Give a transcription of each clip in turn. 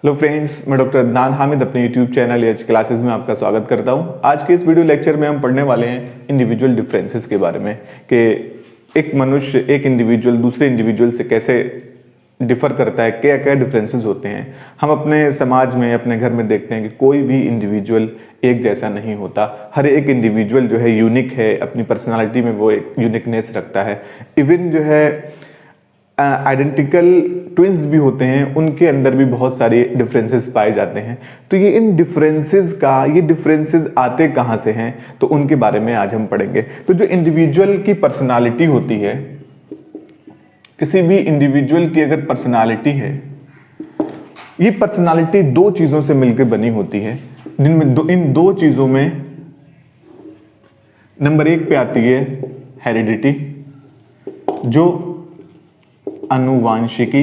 Hello friends, मैं doctor Adnan Hamid अपने YouTube channel H classes में आपका स्वागत करता हूं। आज के इस वीडियो लेक्चर में हम पढ़ने वाले हैं इंडिविजुअल डिफरेंसेस के बारे में कि एक मनुष्य एक इंडिविजुअल दूसरे इंडिविजुअल से कैसे डिफर करता है, क्या क्या डिफरेंसेस होते हैं। हम अपने समाज में, अपने घर में देखते हैं कि कोई भी इंडिविजुअल एक जैसा नहीं होता। हर एक इंडिविजुअल जो है यूनिक है, अपनी पर्सनालिटी में वो एक यूनिकनेस रखता है। इवन जो है आइडेंटिकल ट्विंस भी होते हैं, उनके अंदर भी बहुत सारे डिफरेंसेस पाए जाते हैं। तो ये डिफरेंसेस आते कहाँ से हैं, तो उनके बारे में आज हम पढ़ेंगे। तो जो इंडिविजुअल की पर्सनालिटी होती है, किसी भी इंडिविजुअल की अगर पर्सनालिटी है, ये पर्सनालिटी दो चीजों से मिलकर बनी होती है, जिनमें इन दो चीजों में नंबर एक पे आती है हेरिडिटी, जो अनुवांशिकी।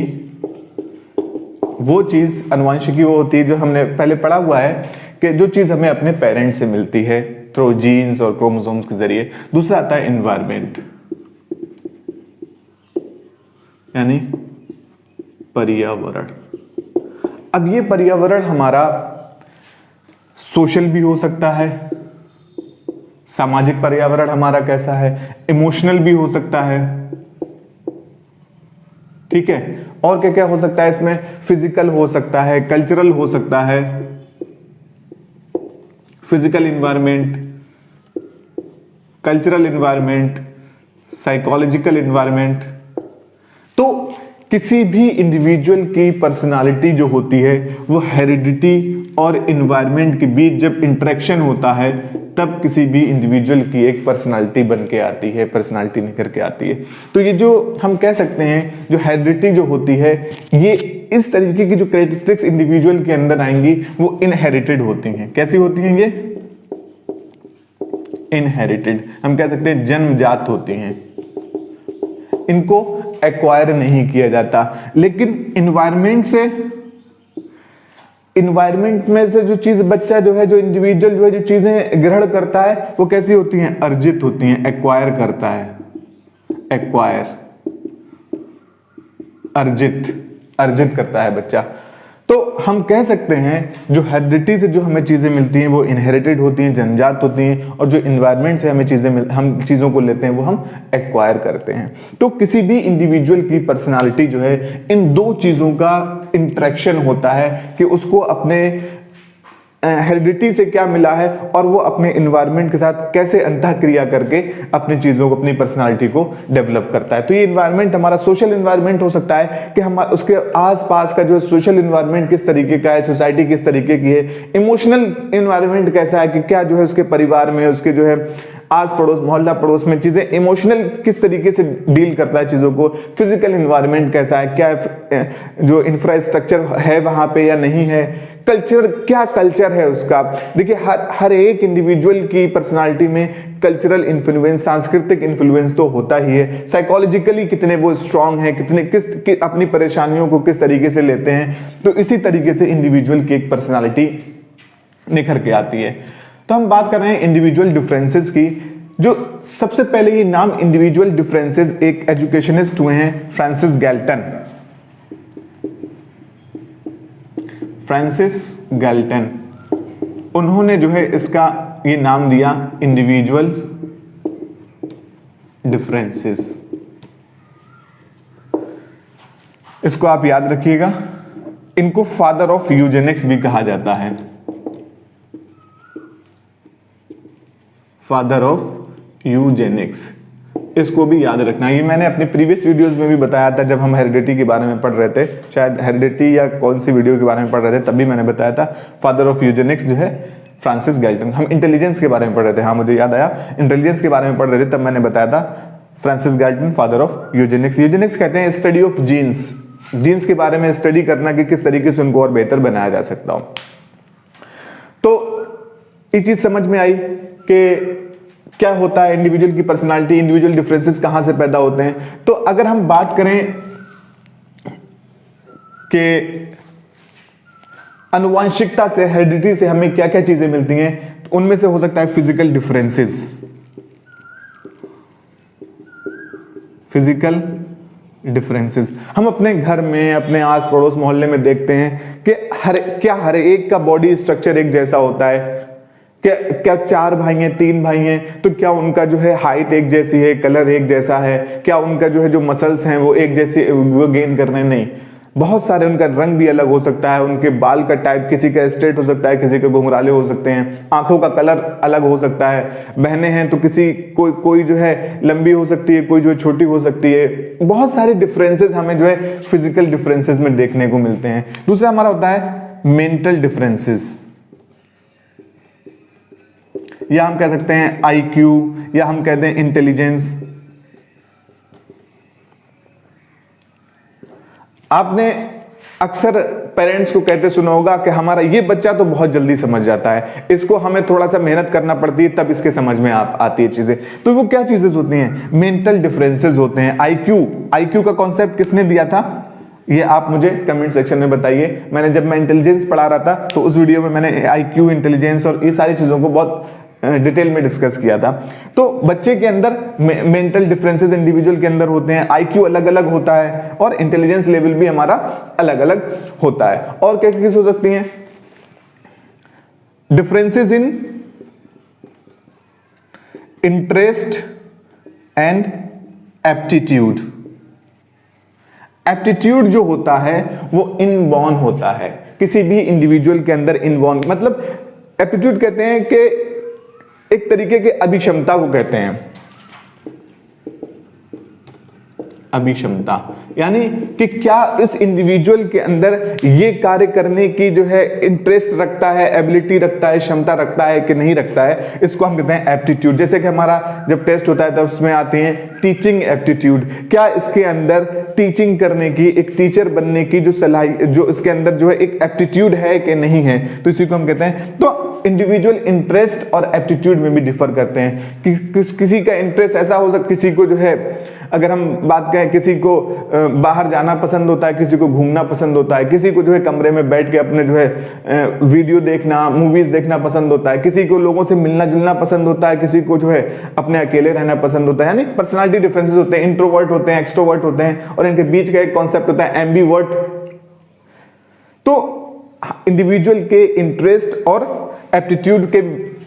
वो चीज अनुवांशिकी वो होती है जो हमने पहले पढ़ा हुआ है कि जो चीज हमें अपने पेरेंट्स से मिलती है थ्रू जीन्स और क्रोमोसोम्स के जरिए। दूसरा आता है एनवायरमेंट, यानी पर्यावरण। अब ये पर्यावरण हमारा सोशल भी हो सकता है, सामाजिक पर्यावरण हमारा कैसा है, इमोशनल भी हो सकता है, ठीक है। और क्या क्या हो सकता है इसमें, फिजिकल हो सकता है, कल्चरल हो सकता है, physical environment, cultural environment, psychological environment. तो किसी भी इंडिविजुअल की पर्सनालिटी जो होती है वो हेरिडिटी और इन्वायरमेंट के बीच जब इंटरेक्शन होता है तब किसी भी इंडिविजुअल की एक पर्सनालिटी बन के आती है, पर्सनालिटी निकल के आती है। तो ये जो हम कह सकते हैं, जो हेरिडिटी जो होती है, ये इस तरीके की जो कैरेक्टरिस्टिक्स इंडिविजुअल के अंदर आएंगी वो इनहेरिटेड होती हैं। कैसी होती हैं ये? इनहेरिटेड, हम कह सकते हैं जन्मजात होती हैं, इनको एक्वायर नहीं किया जाता। लेकिन इन्वायरमेंट में से जो चीज बच्चा जो है, जो इंडिविजुअल जो है, जो चीजें ग्रहण करता है वो कैसी होती हैं? अर्जित होती हैं, एक्वायर करता है, एक्वायर, अर्जित करता है बच्चा। तो हम कह सकते हैं जो हेरिडिटी से जो हमें चीजें मिलती हैं वो इनहेरिटेड होती हैं, जन्मजात होती हैं, और जो इन्वायरमेंट से हम चीजों को लेते हैं वो हम एक्वायर करते हैं। तो किसी भी इंडिविजुअल की पर्सनालिटी जो है, इन दो चीजों का इंटरेक्शन होता है कि उसको अपने हेरिडिटी से क्या मिला है और वो अपने इन्वायरमेंट के साथ कैसे अंतःक्रिया करके अपनी चीजों को, अपनी पर्सनालिटी को डेवलप करता है। तो ये इन्वायरमेंट हमारा सोशल इन्वायरमेंट हो सकता है कि हम उसके आसपास का जो सोशल इन्वायरमेंट किस तरीके का है, सोसाइटी किस तरीके की है, इमोशनल इन्वायरमेंट कैसा है कि क्या जो है उसके परिवार में, उसके जो है आस पड़ोस, मोहल्ला पड़ोस में चीजें इमोशनल किस तरीके से डील करता है चीजों को, फिजिकल इन्वायरमेंट कैसा है, क्या जो इंफ्रास्ट्रक्चर है वहां पे या नहीं है, कल्चर क्या कल्चर है उसका। देखिए हर एक इंडिविजुअल की पर्सनालिटी में कल्चरल इन्फ्लुएंस, सांस्कृतिक इन्फ्लुएंस तो होता ही है। साइकोलॉजिकली कितने वो स्ट्रांग है, कितने अपनी परेशानियों को किस तरीके से लेते हैं, तो इसी तरीके से इंडिविजुअल की एक पर्सनालिटी निखर के आती है। तो हम बात कर रहे हैं इंडिविजुअल डिफरेंसेस की। जो सबसे पहले ये नाम इंडिविजुअल डिफरेंसेस एक एजुकेशनिस्ट हुए हैं, फ्रांसिस गैल्टन। उन्होंने जो है इसका ये नाम दिया इंडिविजुअल डिफरेंसेस। इसको आप याद रखिएगा। इनको फादर ऑफ यूजेनिक्स भी कहा जाता है, फादर ऑफ यूजेनिक्स। इसको भी याद रखना। ये मैंने अपने प्रीवियस वीडियोस में भी बताया था, जब हम हेरिडिटी के बारे में पढ़ रहे थे, शायद हेरिडिटी या कौन सी वीडियो के बारे में पढ़ रहे थे, तभी मैंने बताया था फादर ऑफ यूजेनिक्स जो है फ्रांसिस गैल्टन। हम इंटेलिजेंस के बारे में पढ़ रहे थे, हाँ मुझे याद आया, इंटेलिजेंस के बारे में पढ़ रहे थे, तब मैंने बताया था Francis Galton father of Eugenix. Eugenix कहते हैं स्टडी ऑफ जीन्स के बारे में स्टडी करना कि किस तरीके से उनको और बेहतर बनाया जा सकता हो। तो ये चीज समझ में आई कि क्या होता है इंडिविजुअल की पर्सनालिटी, इंडिविजुअल डिफरेंसेस कहां से पैदा होते हैं। तो अगर हम बात करें कि आनुवंशिकता से, हेरिडिटी से हमें क्या क्या चीजें मिलती हैं, तो उनमें से हो सकता है फिजिकल डिफरेंसेस, फिजिकल डिफरेंसेस हम अपने घर में, अपने आस पड़ोस मोहल्ले में देखते हैं कि हर एक का बॉडी स्ट्रक्चर एक जैसा होता है? क्या 4 भाई हैं, 3 भाई हैं, तो क्या उनका जो है हाइट एक जैसी है, कलर एक जैसा है? क्या उनका जो है जो मसल्स हैं वो एक जैसे वो गेन कर रहे हैं? नहीं, बहुत सारे, उनका रंग भी अलग हो सकता है, उनके बाल का टाइप किसी का स्ट्रेट हो सकता है, किसी के घुंघराले हो सकते हैं, आंखों का कलर अलग हो सकता है, बहनें हैं तो कोई जो है लंबी हो सकती है, कोई जो है छोटी हो सकती है। बहुत सारे डिफरेंसेस हमें जो है फिजिकल डिफरेंसेस में देखने को मिलते हैं। दूसरा हमारा होता है मेंटल डिफरेंसेस, या हम कह सकते हैं आईक्यू, या हम कहते हैं इंटेलिजेंस। आपने अक्सर पेरेंट्स को कहते सुना होगा कि हमारा ये बच्चा तो बहुत जल्दी समझ जाता है, इसको हमें थोड़ा सा मेहनत करना पड़ती है तब इसके समझ में आती है चीजें। तो वो क्या चीजें होती हैं? मेंटल डिफरेंसेस होते हैं। आईक्यू का कॉन्सेप्ट किसने दिया था? ये आप मुझे कमेंट सेक्शन में बताइए। मैंने जब मैं इंटेलिजेंस पढ़ा रहा था तो उस वीडियो में मैंने आईक्यू, इंटेलिजेंस और ये सारी चीजों को बहुत डिटेल में डिस्कस किया था। तो बच्चे के अंदर मेंटल डिफरेंसेस इंडिविजुअल के अंदर होते हैं, आईक्यू अलग अलग होता है और इंटेलिजेंस लेवल भी हमारा अलग अलग होता है। और क्या किस हो सकती हैं? Differences in interest and aptitude. Aptitude जो होता है वो इनबॉर्न होता है किसी भी इंडिविजुअल के अंदर। इनबॉर्न मतलब एप्टीट्यूड कहते हैं कि एक तरीके के अभिक्षमता को कहते हैं। अभिक्षमता यानी कि क्या इस इंडिविजुअल के अंदर ये कार्य करने की जो है इंटरेस्ट रखता है, एबिलिटी रखता है, क्षमता रखता है कि नहीं रखता है, इसको हम कहते हैं एप्टीट्यूड। जैसे कि हमारा जब टेस्ट होता है तब उसमें आते हैं टीचिंग एप्टीट्यूड। क्या इसके अंदर टीचिंग करने की, एक टीचर बनने की जो सलाहियत, जो इसके अंदर जो है एक एप्टीट्यूड है कि नहीं है, तो इसी को हम कहते हैं। तो इंडिविजुअल इंटरेस्ट और एप्टीट्यूड में भी डिफर करते हैं कि किसी का इंटरेस्ट ऐसा हो सकता, किसी को जो है अगर हम बात करें, किसी को बाहर जाना पसंद होता है, किसी को घूमना पसंद होता है, किसी को जो है कमरे में बैठ के अपने जो है वीडियो देखना, मूवीज देखना पसंद होता है, किसी को लोगों से मिलना जुलना पसंद होता है, किसी को जो है अपने अकेले रहना पसंद होता है। यानी पर्सनालिटी डिफरेंसेस होते हैं, इंट्रोवर्ट होते हैं, एक्सट्रोवर्ट होते हैं, और इनके बीच का एक कॉन्सेप्ट होता है एम्बीवर्ट। तो इंडिविजुअल के इंटरेस्ट और एप्टीट्यूड के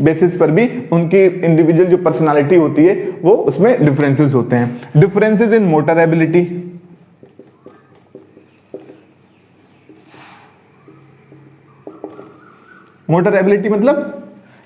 बेसिस पर भी उनकी इंडिविजुअल जो पर्सनालिटी होती है वो उसमें डिफरेंसेस होते हैं। Differences in motor ability. Motor ability मतलब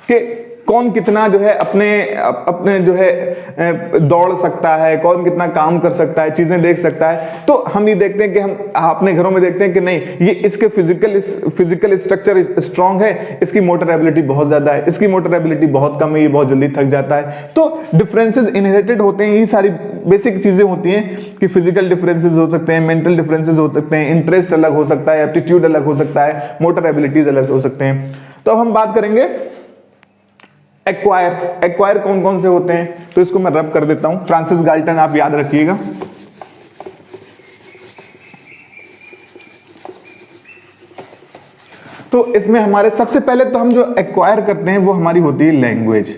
कि कौन कितना जो है अपने जो है दौड़ सकता है, कौन कितना काम कर सकता है, चीजें देख सकता है। तो हम ये देखते हैं कि हम अपने घरों में देखते हैं कि नहीं, ये इसके फिजिकल स्ट्रक्चर स्ट्रांग है, इसकी मोटर एबिलिटी बहुत ज्यादा है, इसकी मोटर एबिलिटी बहुत कम है, ये बहुत जल्दी थक जाता है। तो डिफरेंसेस इनहेरिटेड होते हैं। ये सारी बेसिक चीजें होती हैं कि फिजिकल डिफरेंसेस हो सकते हैं, मेंटल डिफरेंसेस हो सकते हैं, इंटरेस्ट अलग हो सकता है, एप्टीट्यूड अलग हो सकता है, मोटर एबिलिटीज अलग हो सकते हैं। तो अब हम बात करेंगे एक्वायर कौन कौन से होते हैं। तो इसको मैं रब कर देता हूं। फ्रांसिस गाल्टन आप याद रखिएगा। तो इसमें हमारे सबसे पहले तो हम जो एक्वायर करते हैं वो हमारी होती है लैंग्वेज,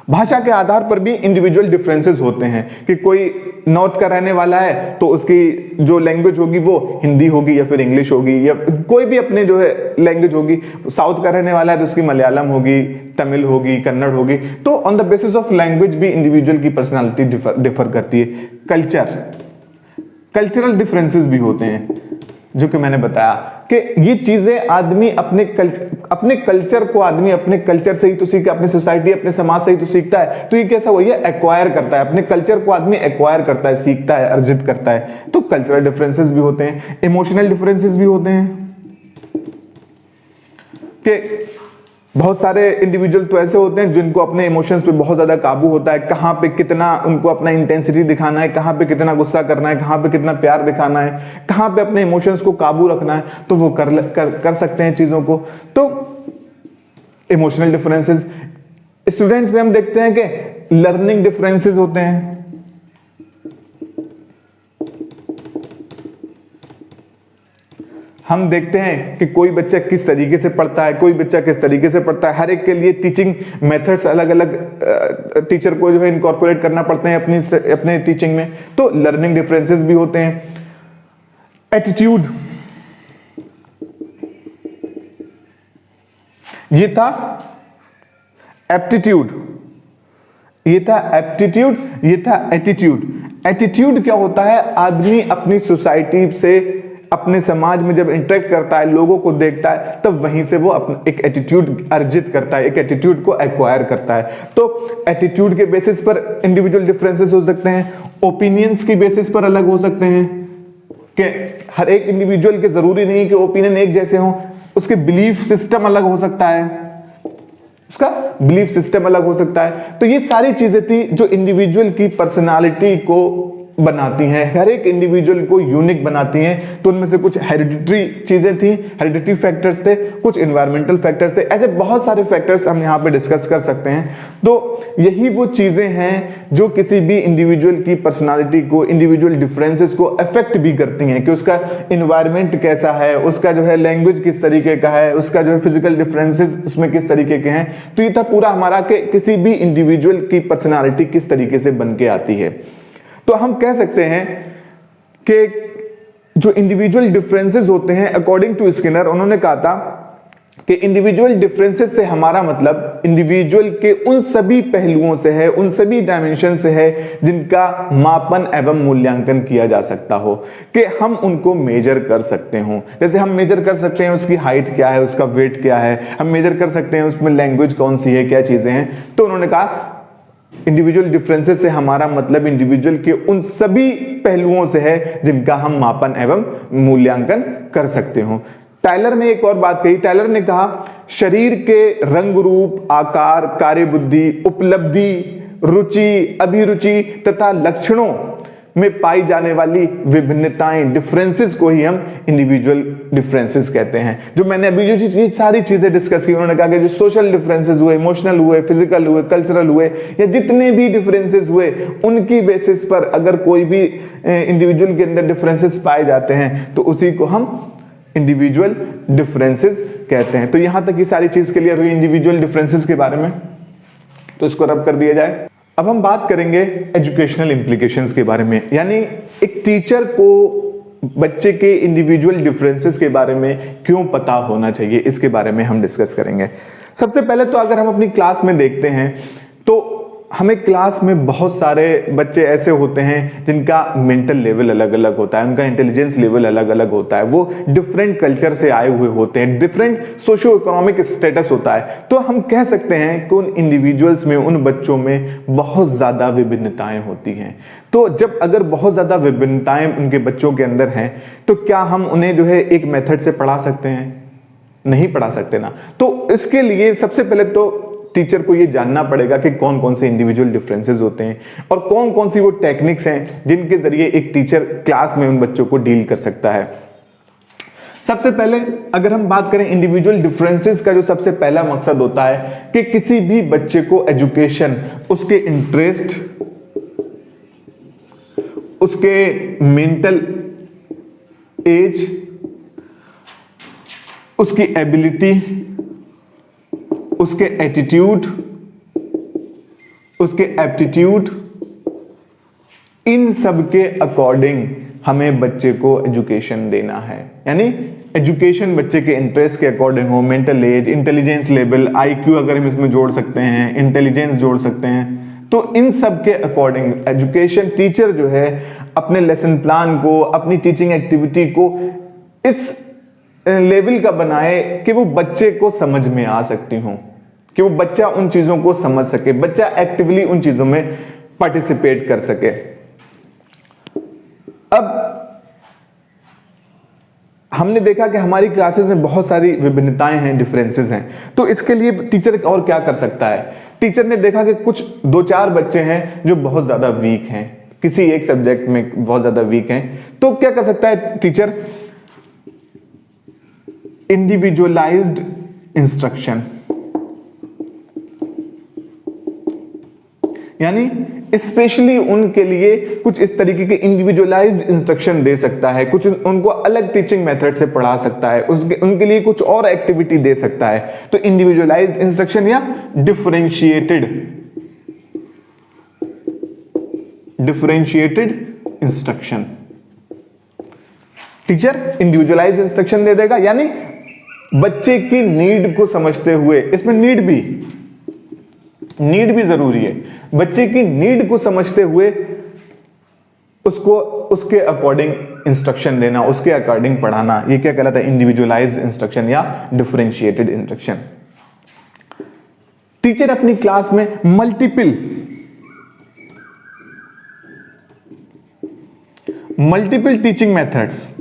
भाषा के आधार पर भी इंडिविजुअल डिफरेंसेस होते हैं कि कोई नॉर्थ का रहने वाला है तो उसकी जो लैंग्वेज होगी वो हिंदी होगी या फिर इंग्लिश होगी, या कोई भी अपने जो है लैंग्वेज होगी। साउथ का रहने वाला है तो उसकी मलयालम होगी, तमिल होगी, कन्नड़ होगी। तो on the basis of language भी इंडिविजुअल की पर्सनालिटी डिफर करती है। कल्चरल डिफरेंसेस भी होते हैं, जो कि मैंने बताया कि ये चीजें आदमी अपने कल्चर को आदमी अपने कल्चर से ही तो सीखता है, अपने सोसाइटी, अपने समाज से ही तो सीखता है। तो ये कैसा हुआ, ये एक्वायर करता है, अपने कल्चर को आदमी एक्वायर करता है, सीखता है, अर्जित करता है। तो कल्चरल डिफरेंसेस भी होते हैं। इमोशनल डिफरेंसेस भी होते हैं कि बहुत सारे इंडिविजुअल तो ऐसे होते हैं जिनको अपने इमोशंस पे बहुत ज्यादा काबू होता है, कहां पे कितना उनको अपना इंटेंसिटी दिखाना है, कहां पे कितना गुस्सा करना है, कहां पे कितना प्यार दिखाना है, कहां पे अपने इमोशंस को काबू रखना है, तो वो कर सकते हैं चीजों को। तो इमोशनल डिफरेंसेस। स्टूडेंट्स में हम देखते हैं कि लर्निंग डिफरेंसेस होते हैं। हम देखते हैं कि कोई बच्चा किस तरीके से पढ़ता है, कोई बच्चा किस तरीके से पढ़ता है। हर एक के लिए टीचिंग मेथड्स अलग अलग टीचर को जो है इनकॉर्पोरेट करना पड़ते हैं अपने टीचिंग में, तो लर्निंग डिफरेंसेस भी होते हैं। एटीट्यूड, ये था एप्टीट्यूड, ये था एप्टीट्यूड, ये था एटीट्यूड। एटीट्यूड क्या होता है? आदमी अपनी सोसाइटी से, अपने समाज में जब इंटरेक्ट करता है, लोगों को देखता है, तब वहीं से वो अपना एक एटीट्यूड अर्जित करता है, एक एटीट्यूड को एक्वायर करता है। तो एटीट्यूड के बेसिस पर इंडिविजुअल डिफरेंसेस हो सकते हैं, ओपिनियंस की बेसिस पर अलग हो सकते हैं कि हर एक इंडिविजुअल के जरूरी नहीं कि ओपिनियन एक जैसे हो, उसके बिलीफ सिस्टम अलग हो सकता है, उसका बिलीफ सिस्टम अलग हो सकता है। तो ये सारी चीजें थी जो इंडिविजुअल की पर्सनालिटी को बनाती हैं, हर एक इंडिविजुअल को यूनिक बनाती हैं। तो उनमें से कुछ हेरिडिटरी चीजें थी, हेरिडिटरी फैक्टर्स थे, कुछ एनवायरमेंटल फैक्टर्स थे, ऐसे बहुत सारे फैक्टर्स हम यहाँ पे डिस्कस कर सकते हैं। तो यही वो चीजें हैं जो किसी भी इंडिविजुअल की पर्सनालिटी को, इंडिविजुअल डिफरेंसेस को अफेक्ट भी करती हैं कि उसका एनवायरमेंट कैसा है, उसका जो है लैंग्वेज किस तरीके का है, उसका जो है फिजिकल डिफरेंसेस उसमें किस तरीके के हैं। तो ये था पूरा हमारा कि किसी भी इंडिविजुअल की पर्सनालिटी किस तरीके से बन के आती है। तो हम कह सकते हैं कि जो इंडिविजुअल डिफरेंसेस होते हैं, अकॉर्डिंग टू स्किनर, उन्होंने कहा था कि इंडिविजुअल डिफरेंसेस से हमारा मतलब इंडिविजुअल के उन सभी पहलुओं से है, उन सभी डायमेंशन से है जिनका मापन एवं मूल्यांकन किया जा सकता हो, कि हम उनको मेजर कर सकते हो। जैसे हम मेजर कर सकते हैं उसकी हाइट क्या है, उसका वेट क्या है, हम मेजर कर सकते हैं उसमें लैंग्वेज कौन सी है, क्या चीजें हैं। तो उन्होंने कहा इंडिविजुअल डिफरेंसेस से हमारा मतलब इंडिविजुअल के उन सभी पहलुओं से है जिनका हम मापन एवं मूल्यांकन कर सकते हो। टायलर ने एक और बात कही, टायलर ने कहा शरीर के रंग रूप, आकार, कार्यबुद्धि, उपलब्धि, रुचि, अभिरुचि तथा लक्षणों में पाई जाने वाली विभिन्नताएं, डिफरेंसेस को ही हम इंडिविजुअल डिफरेंसेस कहते हैं। जो मैंने अभी जो सारी चीजें डिस्कस की, उन्होंने कहा कि जो सोशल डिफरेंसेस हुए, इमोशनल हुए, फिजिकल हुए, कल्चरल हुए, या जितने भी डिफरेंसेस हुए, उनकी बेसिस पर अगर कोई भी इंडिविजुअल के अंदर डिफरेंसेस पाए जाते हैं तो उसी को हम इंडिविजुअल डिफरेंसेस कहते हैं। तो यहां तक ये सारी चीज क्लियर हुई इंडिविजुअल डिफरेंसेस के बारे में। तो इसको रब कर दिया जाए। अब हम बात करेंगे एजुकेशनल इंप्लीकेशंस के बारे में, यानी एक टीचर को बच्चे के इंडिविजुअल डिफरेंसेस के बारे में क्यों पता होना चाहिए, इसके बारे में हम डिस्कस करेंगे। सबसे पहले तो अगर हम अपनी क्लास में देखते हैं तो हमें क्लास में बहुत सारे बच्चे ऐसे होते हैं जिनका मेंटल लेवल अलग अलग होता है, उनका इंटेलिजेंस लेवल अलग अलग होता है, वो डिफरेंट कल्चर से आए हुए होते हैं, डिफरेंट सोशो इकोनॉमिक स्टेटस होता है। तो हम कह सकते हैं कि उन इंडिविजुअल्स में, उन बच्चों में बहुत ज्यादा विभिन्नताएं होती हैं। तो जब अगर बहुत ज्यादा विभिन्नताएं उनके बच्चों के अंदर हैं तो क्या हम उन्हें जो है एक मेथड से पढ़ा सकते हैं? नहीं पढ़ा सकते ना। तो इसके लिए सबसे पहले तो टीचर को ये जानना पड़ेगा कि कौन कौन से इंडिविजुअल डिफरेंसेस होते हैं और कौन कौन सी वो टेक्निक्स हैं जिनके जरिए एक टीचर क्लास में उन बच्चों को डील कर सकता है। सबसे पहले अगर हम बात करें इंडिविजुअल डिफरेंसेस का, जो सबसे पहला मकसद होता है कि किसी भी बच्चे को एजुकेशन, उसके इंटरेस्ट, उसके मेंटल एज, उसकी एबिलिटी, उसके एटीट्यूड, उसके एप्टीट्यूड, इन सब के अकॉर्डिंग हमें बच्चे को एजुकेशन देना है। यानी एजुकेशन बच्चे के इंटरेस्ट के अकॉर्डिंग हो, mental as, intelligence level, IQ अगर हम इसमें जोड़ सकते हैं, इंटेलिजेंस जोड़ सकते हैं, तो इन सब के अकॉर्डिंग एजुकेशन टीचर जो है अपने लेसन प्लान को, अपनी टीचिंग एक्टिविटी को इस लेवल का बनाए कि वो बच्चे को समझ में आ सकती हो, कि वो बच्चा उन चीजों को समझ सके, बच्चा एक्टिवली उन चीजों में पार्टिसिपेट कर सके। अब हमने देखा कि हमारी क्लासेस में बहुत सारी विभिन्नताएं हैं, डिफरेंसेस हैं, तो इसके लिए टीचर और क्या कर सकता है? टीचर ने देखा कि कुछ 2-4 बच्चे हैं जो बहुत ज्यादा वीक हैं, किसी एक सब्जेक्ट में बहुत ज्यादा वीक हैं, तो क्या कर सकता है टीचर? इंडिविजुअलाइज्ड इंस्ट्रक्शन, यानी स्पेशली उनके लिए कुछ इस तरीके के इंडिविजुअलाइज्ड इंस्ट्रक्शन दे सकता है, कुछ उनको अलग टीचिंग मेथड से पढ़ा सकता है, उनके लिए कुछ और एक्टिविटी दे सकता है। तो इंडिविजुअलाइज्ड इंस्ट्रक्शन या differentiated instruction. Teacher individualised instruction दे देगा, यानी बच्चे की नीड को समझते हुए, इसमें नीड भी जरूरी है, बच्चे की नीड को समझते हुए उसको उसके अकॉर्डिंग इंस्ट्रक्शन देना, उसके अकॉर्डिंग पढ़ाना, ये क्या कहलाता है? इंडिविजुअलाइज्ड इंस्ट्रक्शन या डिफरेंशिएटेड इंस्ट्रक्शन। टीचर अपनी क्लास में मल्टीपल टीचिंग मेथड्स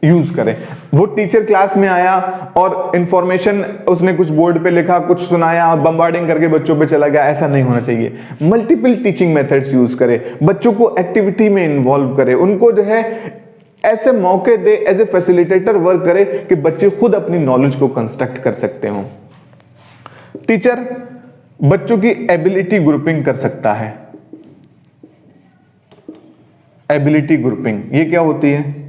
यूज करें। वो टीचर क्लास में आया और इंफॉर्मेशन उसने कुछ बोर्ड पे लिखा, कुछ सुनाया और बम्बार्डिंग करके बच्चों पे चला गया, ऐसा नहीं होना चाहिए। मल्टीपल टीचिंग मेथड्स यूज करें, बच्चों को एक्टिविटी में इन्वॉल्व करें, उनको जो है ऐसे मौके दे, एज ए फैसिलिटेटर वर्क करे कि बच्चे खुद अपनी नॉलेज को कंस्ट्रक्ट कर सकते हो। टीचर बच्चों की एबिलिटी ग्रुपिंग कर सकता है। एबिलिटी ग्रुपिंग ये क्या होती है?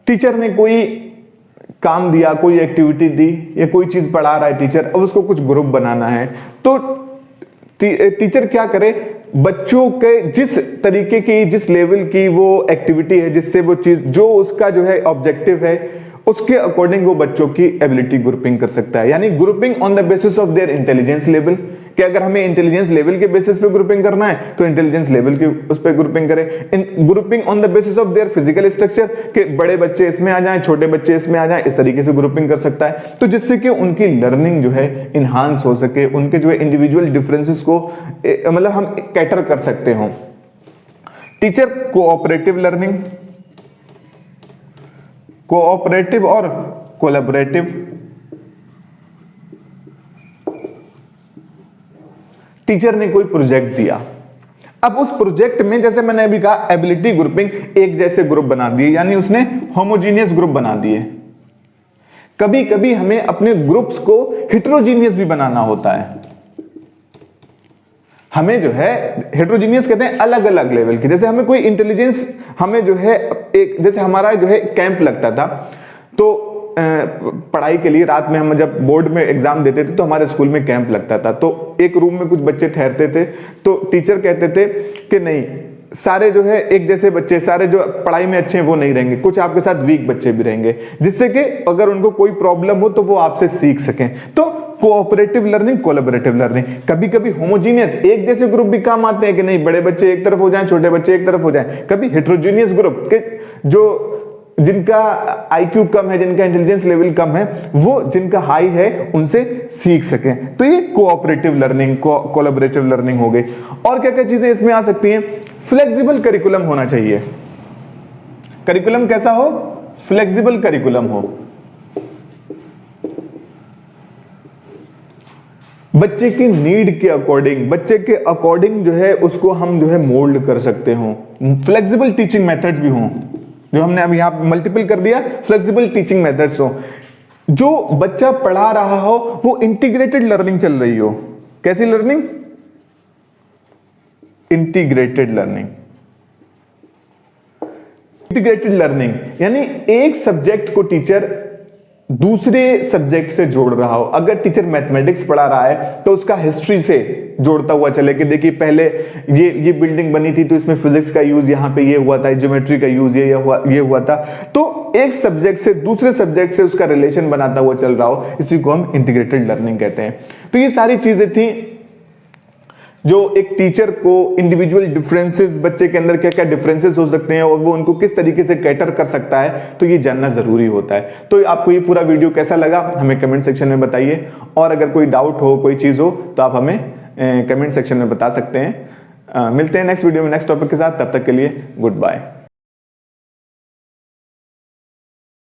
टीचर ने कोई काम दिया, कोई एक्टिविटी दी या कोई चीज पढ़ा रहा है टीचर, अब उसको कुछ ग्रुप बनाना है, तो टीचर क्या करे? बच्चों के जिस तरीके की, जिस लेवल की वो एक्टिविटी है, जिससे वो चीज, जो उसका जो है ऑब्जेक्टिव है, उसके अकॉर्डिंग वो बच्चों की एबिलिटी ग्रुपिंग कर सकता है। यानी grouping on the basis of their intelligence level, कि अगर हमें इंटेलिजेंस लेवल के बेसिस पे ग्रुपिंग करना है तो इंटेलिजेंस लेवल के उस पे ग्रुपिंग करें। Grouping on the basis of their physical structure, कि बड़े बच्चे इसमें आ जाएं, छोटे बच्चे इसमें आ जाएं, इस तरीके से ग्रुपिंग कर सकता है, तो जिससे कि उनकी लर्निंग जो है इनहांस हो सके, उनके जो है इंडिविजुअल डिफरेंसेस को मतलब हम कैटर कर सकते हो। टीचर कोऑपरेटिव लर्निंग, कोऑपरेटिव और कोलैबोरेटिव। टीचर ने कोई प्रोजेक्ट दिया, अब उस प्रोजेक्ट में जैसे मैंने अभी कहा एबिलिटी ग्रुपिंग, एक जैसे ग्रुप बना दिए, यानी उसने होमोजीनियस ग्रुप बना दिए। कभी कभी हमें अपने ग्रुप्स को हेटेरोजीनियस भी बनाना होता है। हमें जो है हेटेरोजीनियस कहते हैं अलग अलग लेवल की, जैसे हमें कोई इंटेलिजेंस, हमें जो है एक, जैसे हमारा जो है कैंप लगता था, तो पढ़ाई के लिए रात में हम जब बोर्ड में एग्जाम देते थे तो हमारे स्कूल में कैंप लगता था, तो एक रूम में कुछ बच्चे ठहरते थे, तो टीचर कहते थे कि नहीं, सारे जो है एक जैसे बच्चे, सारे जो पढ़ाई में अच्छे हैं वो नहीं रहेंगे, कुछ आपके साथ वीक बच्चे भी रहेंगे, जिससे कि अगर उनको कोई प्रॉब्लम हो तो वो आपसे सीख सकें। तो कोऑपरेटिव लर्निंग, कोलैबोरेटिव लर्निंग। कभी कभी होमोजीनियस एक जैसे ग्रुप भी काम आते हैं कि नहीं, बड़े बच्चे एक तरफ हो जाएं, छोटे बच्चे एक तरफ हो जाएं। कभी हेटेरोजीनियस ग्रुप के जो जिनका आईक्यू कम है, जिनका इंटेलिजेंस लेवल कम है, वो जिनका हाई है उनसे सीख सकें। तो ये कोऑपरेटिव लर्निंग, कोलैबोरेटिव लर्निंग हो गई। और क्या क्या चीजें इसमें आ सकती हैं? फ्लेक्सिबल करिकुलम होना चाहिए। करिकुलम कैसा हो? फ्लेक्सिबल करिकुलम हो। बच्चे की नीड के अकॉर्डिंग, बच्चे के अकॉर्डिंग जो है उसको हम जो है मोल्ड कर सकते हो। फ्लेक्सिबल टीचिंग मेथड्स भी हों, जो हमने अब यहां मल्टीपल कर दिया, फ्लेक्सिबल टीचिंग मेथड्स हो। जो बच्चा पढ़ा रहा हो वो इंटीग्रेटेड लर्निंग चल रही हो। कैसी learning? Integrated learning. Integrated learning यानी एक सब्जेक्ट को टीचर दूसरे सब्जेक्ट से जोड़ रहा हो। अगर टीचर मैथमेटिक्स पढ़ा रहा है तो उसका हिस्ट्री से जोड़ता हुआ चले कि देखिए पहले ये बिल्डिंग बनी थी तो इसमें फिजिक्स का यूज यहाँ पे ये हुआ था, ज्योमेट्री का यूज ये हुआ था। तो एक सब्जेक्ट से दूसरे सब्जेक्ट से उसका रिलेशन बनाता हुआ चल रहा हो, इसी को हम इंटीग्रेटेड लर्निंग कहते हैं। तो ये सारी चीजें थी जो एक टीचर को इंडिविजुअल डिफरेंसेस, बच्चे के अंदर क्या क्या डिफरेंसेस हो सकते हैं और वो उनको किस तरीके से कैटर कर सकता है, तो ये जानना जरूरी होता है। तो आपको ये पूरा वीडियो कैसा लगा हमें कमेंट सेक्शन में बताइए, और अगर कोई डाउट हो, कोई चीज हो तो आप हमें कमेंट सेक्शन में बता सकते हैं। मिलते हैं नेक्स्ट वीडियो में नेक्स्ट टॉपिक के साथ, तब तक के लिए गुड बाय।